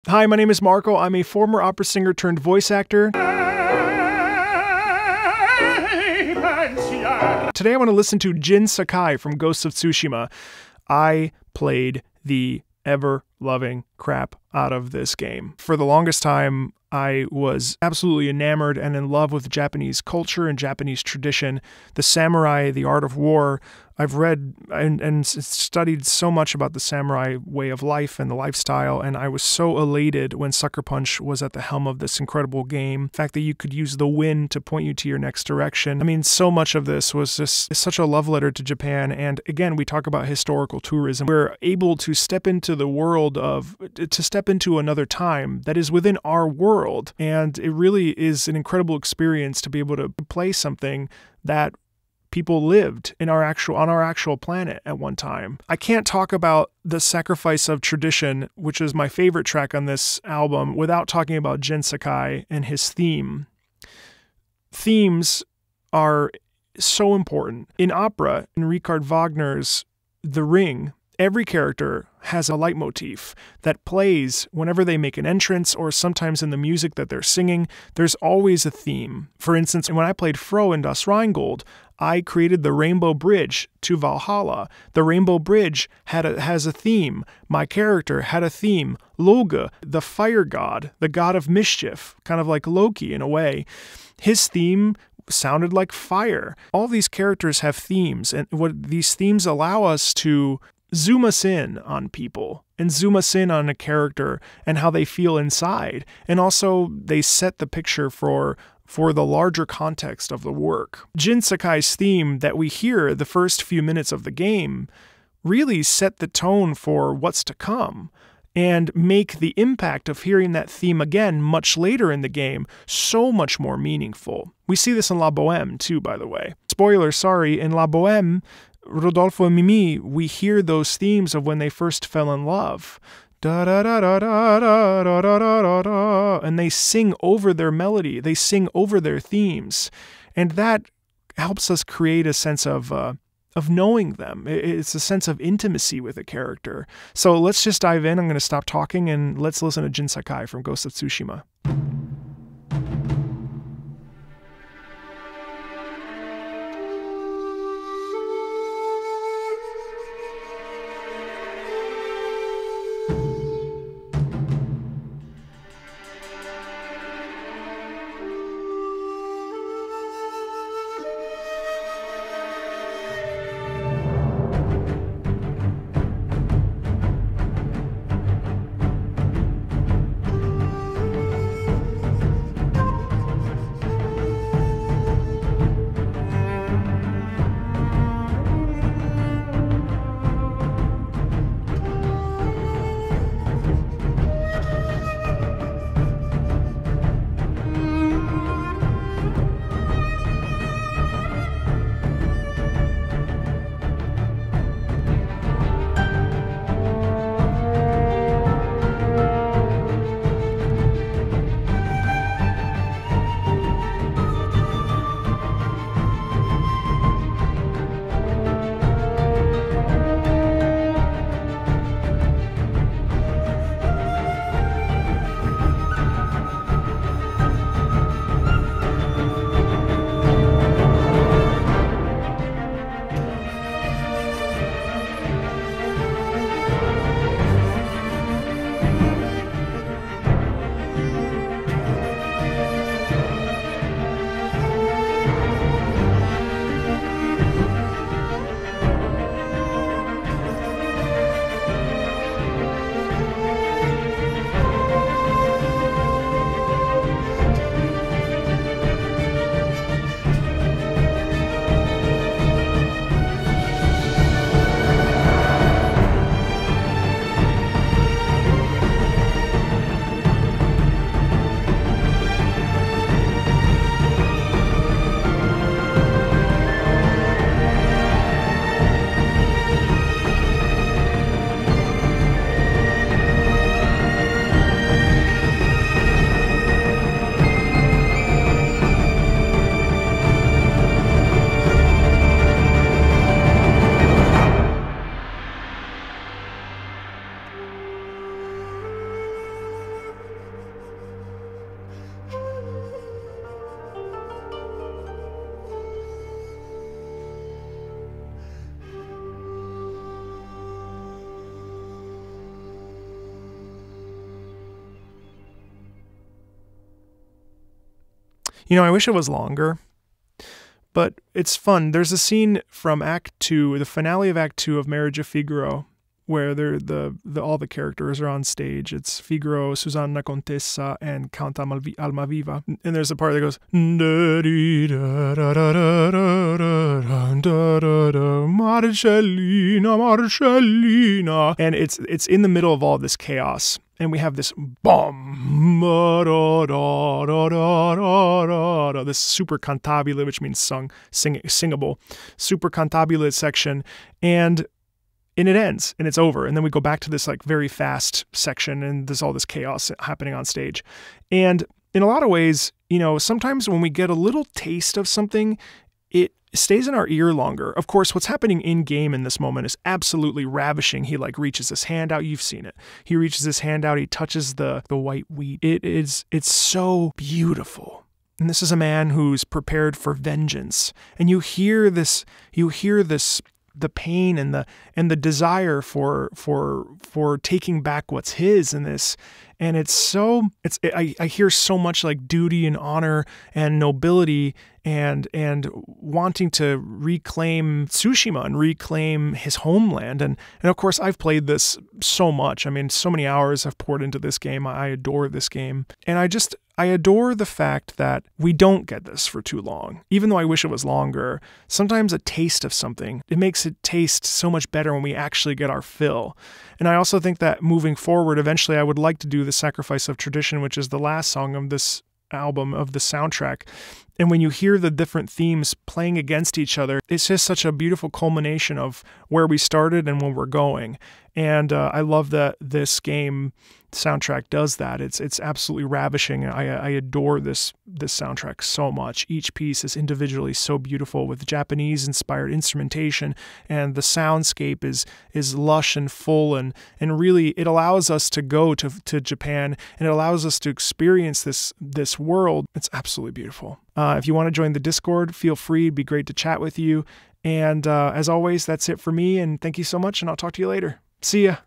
Hi, my name is Marco. I'm a former opera singer turned voice actor. Today I want to listen to Jin Sakai from Ghost of Tsushima. I played the ever-loving crap out of this game. For the longest time, I was absolutely enamored and in love with Japanese culture and Japanese tradition, the samurai, the art of war. I've read and studied so much about the samurai way of life and the lifestyle, and I was so elated when Sucker Punch was at the helm of this incredible game. The fact that you could use the wind to point you to your next direction. I mean, so much of this was just such a love letter to Japan, and again, we talk about historical tourism. We're able to step into the world to step into another time that is within our world, and it really is an incredible experience to be able to play something that people lived on our actual planet at one time. I can't talk about The Sacrifice of Tradition, which is my favorite track on this album, without talking about Jin Sakai and his theme. Themes are so important. In opera, in Richard Wagner's The Ring, every character has a leitmotif that plays whenever they make an entrance, or sometimes in the music that they're singing. There's always a theme. For instance, when I played Fro in Das Rheingold, I created the Rainbow Bridge to Valhalla. The Rainbow Bridge has a theme. My character had a theme. Loge, the fire god, the god of mischief, kind of like Loki in a way. His theme sounded like fire. All these characters have themes, and what these themes allow us to zoom us in on people and zoom us in on a character and how they feel inside. And also they set the picture for the larger context of the work. Jin Sakai's theme that we hear the first few minutes of the game really set the tone for what's to come and make the impact of hearing that theme again much later in the game so much more meaningful. We see this in La Boheme too, by the way. Spoiler, sorry, in La Boheme, Rodolfo and Mimi, we hear those themes of when they first fell in love. Da da da da da da da da da da, and they sing over their melody. They sing over their themes, and that helps us create a sense of knowing them. It's a sense of intimacy with a character. So let's just dive in. I'm going to stop talking and let's listen to Jin Sakai from Ghost of Tsushima. I wish it was longer, but it's fun. There's a scene from Act 2, the finale of Act 2 of Marriage of Figaro, where all the characters are on stage. It's Figaro, Susanna Contessa, and Count Almaviva. And there's a part that goes, Marcellina, Marcellina. And it's in the middle of all this chaos. And we have this bum, this super cantabile, which means singable, super cantabile section. And it ends and it's over. And then we go back to this like very fast section and there's all this chaos happening on stage. And in a lot of ways, sometimes when we get a little taste of something, it stays in our ear longer. Of course, what's happening in game in this moment is absolutely ravishing. He like reaches his hand out. You've seen it. He reaches his hand out. He touches the white wheat. It's so beautiful. And this is a man who's prepared for vengeance. And you hear this, the pain and the desire for taking back what's his in this. And I hear so much like duty and honor and nobility and wanting to reclaim Tsushima and reclaim his homeland. And of course, I've played this so much. I mean, so many hours I've poured into this game. I adore this game. And I adore the fact that we don't get this for too long. Even though I wish it was longer, sometimes a taste of something, it makes it taste so much better when we actually get our fill. And I also think that moving forward, eventually I would like to do The Sacrifice of Tradition, which is the last song of this album, of the soundtrack. And when you hear the different themes playing against each other, it's just such a beautiful culmination of where we started and where we're going. And I love that this game soundtrack does that. It's absolutely ravishing. I adore this soundtrack so much. Each piece is individually so beautiful with Japanese-inspired instrumentation, and the soundscape is lush and full, and really it allows us to go to Japan, and it allows us to experience this world. It's absolutely beautiful. If you want to join the Discord, feel free. It'd be great to chat with you. And as always, that's it for me, and thank you so much, and I'll talk to you later. See ya.